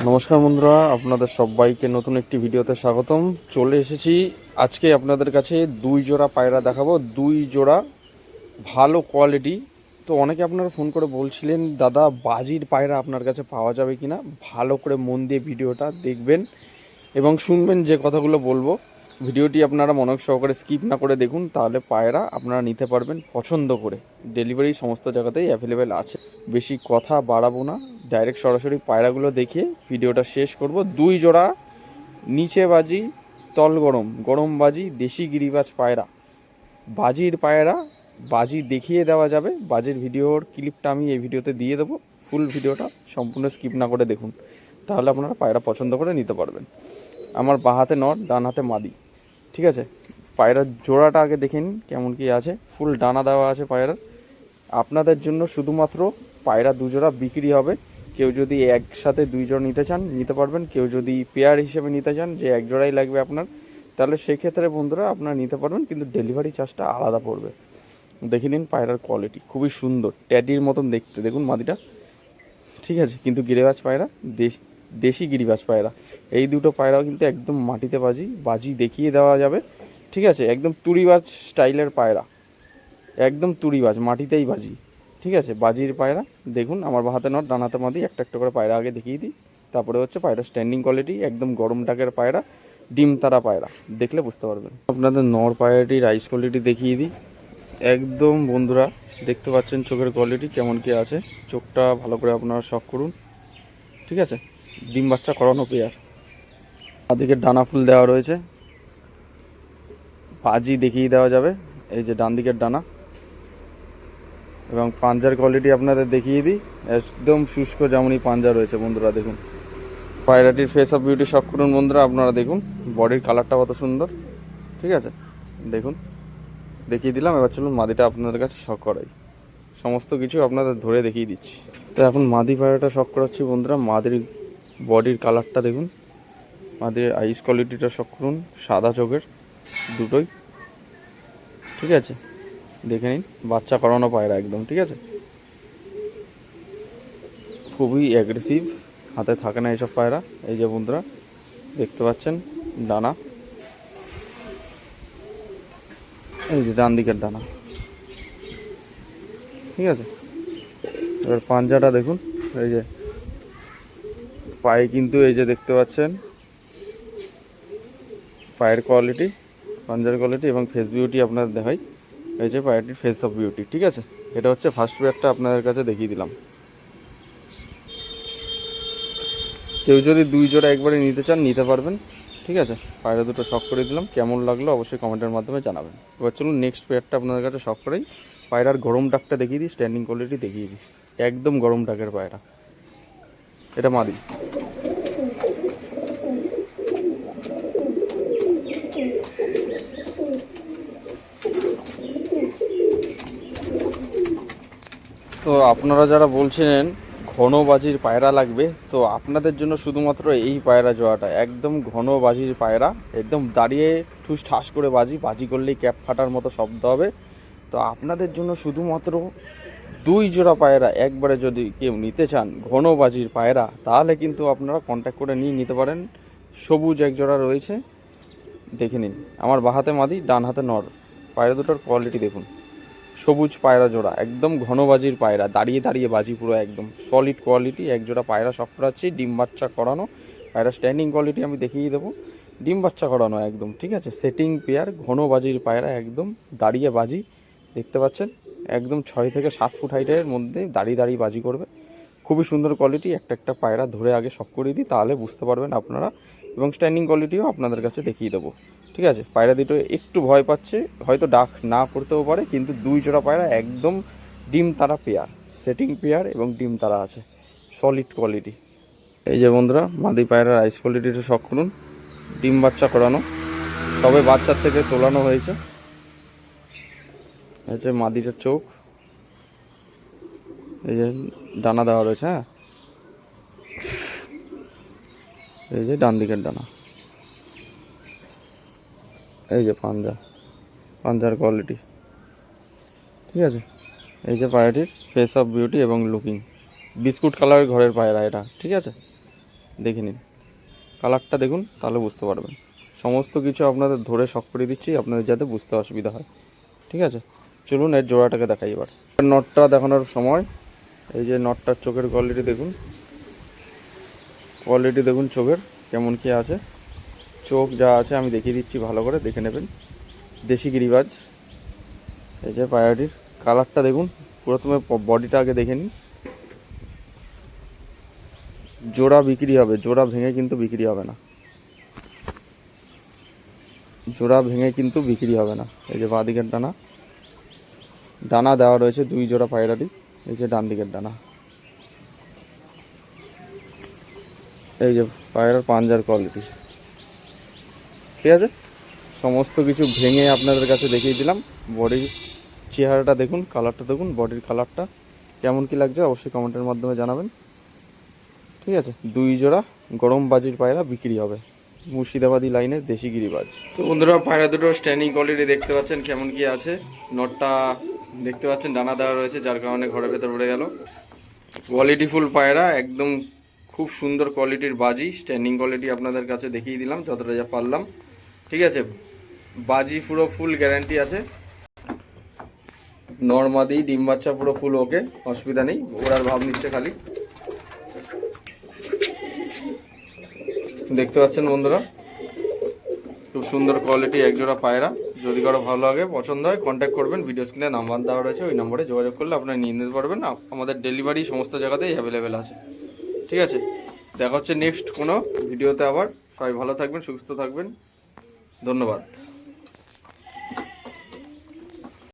নমস্কার বন্ধুরা, আপনাদের সবাইকে নতুন একটি ভিডিওতে স্বাগতম। চলে এসেছি আজকে আপনাদের কাছে দুই জোড়া পায়রা দেখাবো, দুই জোড়া ভালো কোয়ালিটি। তো অনেকে আপনারা ফোন করে বলছিলেন দাদা বাজির পায়রা আপনার কাছে পাওয়া যাবে কিনা। ভালো করে মন দিয়ে ভিডিওটা দেখবেন এবং শুনবেন যে কথাগুলো বলবো। ভিডিওটি আপনারা মনোযোগ সহকারে স্কিপ না করে দেখুন, তাহলে পায়রা আপনারা নিতে পারবেন পছন্দ করে। ডেলিভারি সমস্ত জায়গাতেই অ্যাভেলেবেল আছে। বেশি কথা বাড়াবো না, ডাইরেক্ট সরাসরি পায়রাগুলো দেখিয়ে ভিডিওটা শেষ করব। দুই জোড়া নিচে বাজি তল গরম গরম বাজি দেশি গিরিবাজ পায়রা, বাজির পায়রা। বাজি দেখিয়ে দেওয়া যাবে, বাজির ভিডিওর ক্লিপটা আমি এই ভিডিওতে দিয়ে দেবো। ফুল ভিডিওটা সম্পূর্ণ স্কিপ না করে দেখুন, তাহলে আপনারা পায়রা পছন্দ করে নিতে পারবেন। আমার বাঁ হাতে নর, ডান হাতে মাদি, ঠিক আছে। পায়রার জোড়াটা আগে দেখে নিন কেমন কি আছে। ফুল ডানা দেওয়া আছে পায়রার। আপনাদের জন্য শুধুমাত্র পায়রা দুজোড়া বিক্রি হবে। কেউ যদি একসাথে দুই জোড়া নিতে চান নিতে পারবেন, কেউ যদি পেয়ার হিসেবে নিতে চান যে এক জোড়াই লাগবে আপনার, তাহলে সেক্ষেত্রে বন্ধুরা আপনারা নিতে পারবেন, কিন্তু ডেলিভারি চার্জটা আলাদা পড়বে। দেখে নিন পায়রার কোয়ালিটি খুবই সুন্দর, ট্যাডির মতন দেখতে। দেখুন মাদিটা, ঠিক আছে, কিন্তু গিরিবাজ পায়রা, দেশি গিরিবাজ পায়রা। এই দুটো পায়রাও কিন্তু একদম মাটিতে বাজি, বাজি দেখিয়ে দেওয়া যাবে, ঠিক আছে। একদম তুড়িবাজ স্টাইলের পায়রা, একদম তুড়িবাজ, মাটিতেই বাজি, ঠিক আছে। বাজির পায়রা দেখুন। আমার হাতে নট, ডান হাতে মাদি, একটা একটা করে পায়রা আগে দেখিয়ে দিই। তারপরে হচ্ছে পায়রা স্ট্যান্ডিং কোয়ালিটি, একদম গরম ডাকের পায়রা, ডিম তারা পায়রা, দেখলে বুঝতে পারবেন। আপনাদের নর পায়রাটির রাইস কোয়ালিটি দেখিয়ে দিই। একদম বন্ধুরা দেখতে পাচ্ছেন চোখের কোয়ালিটি কেমন কি আছে। চোখটা ভালো করে আপনারা শখ করুন, ঠিক আছে। ডিম বাচ্চা করানো পেয়ার, আদিকে ডানা ফুল দেওয়া রয়েছে, বাজি দেখিয়ে দেওয়া যাবে। এই যে ডান দিকের ডানা এবং পাঞ্জার কোয়ালিটি আপনাদের দেখিয়ে দিই। একদম শুষ্ক যেমনই পাঞ্জা রয়েছে বন্ধুরা, দেখুন। পায়রাটির ফেস অফ বিউটি শখ করুন বন্ধুরা, আপনারা দেখুন বডির কালারটা কত সুন্দর, ঠিক আছে। দেখুন, দেখিয়ে দিলাম। এবার চলুন মাদিটা আপনাদের কাছে শখ করাই। সমস্ত কিছু আপনাদের ধরে দেখিয়ে দিচ্ছি। তো এখন মাদি পায়রাটা শখ করাচ্ছি বন্ধুরা। মাদির বডির কালারটা দেখুন, মাদির আইস কোয়ালিটিটা শখ করুন, সাদা চোখের দুটোই, ঠিক আছে। দেখে নিন, বাচ্চা করানো পায়রা একদম, ঠিক আছে। খুবই অ্যাগ্রেসিভ, হাতে থাকে না এইসব পায়রা। এই যে বন্ধুরা দেখতে পাচ্ছেন ডানা, এই যে ডান দিকের ডানা, ঠিক আছে। এবার পাঞ্জাটা দেখুন, এই যে পায়ে কিন্তু এই যে দেখতে পাচ্ছেন পায়ের কোয়ালিটি, পাঞ্জার কোয়ালিটি এবং ফেস বিউটি আপনাদের দেখাই। এই যে পায়রাটির ফেস অফ বিউটি, ঠিক আছে। এটা হচ্ছে ফার্স্ট পেয়ারটা আপনাদের কাছে দেখিয়ে দিলাম। কেউ যদি দুই জোড়া একবারে নিতে চান নিতে পারবেন, ঠিক আছে। পায়রা দুটো শখ করে দিলাম, কেমন লাগলো অবশ্যই কমেন্টের মাধ্যমে জানাবেন। এবার চলুন নেক্সট পেয়ারটা আপনাদের কাছে শখ করাই। পায়রার গরম ডাকটা দেখিয়ে দিই, স্ট্যান্ডিং কোয়ালিটি দেখিয়ে দিই। একদম গরম ডাকের পায়রা, এটা মাদি। তো আপনারা যারা বলছিলেন ঘন বাজির পায়রা লাগবে, তো আপনাদের জন্য শুধুমাত্র এই পায়রা জোড়াটা একদম ঘন বাজির পায়রা। একদম দাঁড়িয়ে ঠুস ঠাস করে বাজি, বাজি করলেই ক্যাপ ফাটার মতো শব্দ হবে। তো আপনাদের জন্য শুধুমাত্র দুই জোড়া পায়রা একবারে যদি কেউ নিতে চান ঘন বাজির পায়রা, তাহলে কিন্তু আপনারা কন্ট্যাক্ট করে নিয়ে নিতে পারেন। সবুজ এক জোড়া রয়েছে, দেখে নিন। আমার বাঁ হাতে মাদি, ডান হাতে নর। পায়রা দুটোর কোয়ালিটি দেখুন, সবুজ পায়রা জোড়া, একদম ঘন বাজির পায়রা, দাঁড়িয়ে দাঁড়িয়ে বাজি, পুরো একদম সলিড কোয়ালিটি। এক জোড়া পায়রা শখ করাচ্ছি, ডিম বাচ্চা করানো পায়রা। স্ট্যান্ডিং কোয়ালিটি আমি দেখিয়ে দেবো, ডিম বাচ্চা করানো একদম, ঠিক আছে। সেটিং পেয়ার, ঘন বাজির পায়রা, একদম দাঁড়িয়ে বাজি, দেখতে পাচ্ছেন। একদম 6 থেকে 7 ফুট হাইটের মধ্যে দাঁড়িয়ে দাঁড়িয়ে বাজি করবে। খুবই সুন্দর কোয়ালিটি। একটা একটা পায়রা ধরে আগে শখ করিয়ে দিই, তাহলে বুঝতে পারবেন আপনারা। এবং স্ট্যান্ডিং কোয়ালিটিও আপনাদের কাছে দেখিয়ে দেবো, ঠিক আছে। পায়রা দুটো একটু ভয় পাচ্ছে, হয়তো ডাক না করতেও পারে, কিন্তু দুই জোড়া পায়রা একদম ডিম তারা পেয়ার, সেটিং পেয়ার এবং ডিম তারা আছে, সলিড কোয়ালিটি। এই যে বন্ধুরা মাদি পায়রার আইস কোয়ালিটিটা শখ করুন, ডিম বাচ্চা করানো, সবে বাচ্চার থেকে তোলানো হয়েছে। এই যে মাদিটার চোখ, এই যে ডানা দেওয়া রয়েছে, হ্যাঁ, এই যে ডান দিকের ডানা, এই যে পাঞ্জা, পাঞ্জার কোয়ালিটি, ঠিক আছে। এই যে পায়রাটির ফেস অফ বিউটি এবং লুকিং, বিস্কুট কালারের ঘরের পায়রা এটা, ঠিক আছে। দেখে নিন, কালারটা দেখুন, তাহলে বুঝতে পারবেন। সমস্ত কিছু আপনাদের ধরে শখ করে দিচ্ছি, আপনাদের যাতে বুঝতে অসুবিধা হয়। ঠিক আছে, চলুন এর জোড়াটাকে দেখাই এবার। নটটা দেখানোর সময় এই যে নটটার চোখের কোয়ালিটি দেখুন, চোখের কেমন কি আছে। চোখ যা আছে আমি দেখিয়ে দিচ্ছি, ভালো করে দেখে নেবেন। দেশি গিরিবাজ। এই যে পায়রাটির কালারটা দেখুন, প্রথমে বডিটা আগে দেখে নিন। জোড়া বিক্রি হবে, জোড়া ভেঙে কিন্তু বিক্রি হবে না, এই যে বাঁ দিকের ডানা, ডানা দেওয়া রয়েছে 2 জোড়া পায়রাটি। এই যে ডান দিকের ডানা, এই যে পায়রার পাঞ্জার কোয়ালিটি। ঠিক আছে, সমস্ত কিছু ভেঙে আপনাদের কাছে দেখিয়ে দিলাম। বডির চেহারাটা দেখুন, কালারটা দেখুন, বডির কালারটা কেমন কি লাগছে অবশ্যই কমেন্টের মাধ্যমে জানাবেন। ঠিক আছে, 2 জোড়া গরম বাজির পায়রা বিক্রি হবে, মুর্শিদাবাদী লাইনের দেশি গিরিবাজ। তো বন্ধুরা, পায়রা দুটো স্ট্যান্ডিং কোয়ালিটি দেখতে পাচ্ছেন কেমন কি আছে। নটটা দেখতে পাচ্ছেন ডানা দেওয়া রয়েছে, যার কারণে ঘরের ভেতর উড়ে গেল। কোয়ালিটিফুল পায়রা, একদম খুব সুন্দর কোয়ালিটির বাজি। স্ট্যান্ডিং কোয়ালিটি আপনাদের কাছে দেখিয়ে দিলাম যতটা যা পারলাম। ঠিক আছে, বাজি পুরো ফুল গ্যারান্টি আছে। নর্মাদি ডিম বাচ্চা পুরো ফুল ওকে, অসুবিধা নেই। ওরার ভাব নিচ্ছে খালি। দেখতে পাচ্ছেন বন্ধুরা, খুব সুন্দর কোয়ালিটি একজোড়া পায়রা। যদি কারো ভালো লাগে, পছন্দ হয়, কন্ট্যাক্ট করবেন। ভিডিও স্ক্রিনে নাম্বার দেওয়া রয়েছে, ওই নম্বরে যোগাযোগ করলে আপনারা নিয়ে নিতে পারবেন। আমাদের ডেলিভারি সমস্ত জায়গাতেই অ্যাভেলেবেল আছে। ঠিক আছে, দেখা হচ্ছে নেক্সট কোনো ভিডিওতে আবার। সবাই ভালো থাকবেন, সুস্থ থাকবেন, ধন্যবাদ।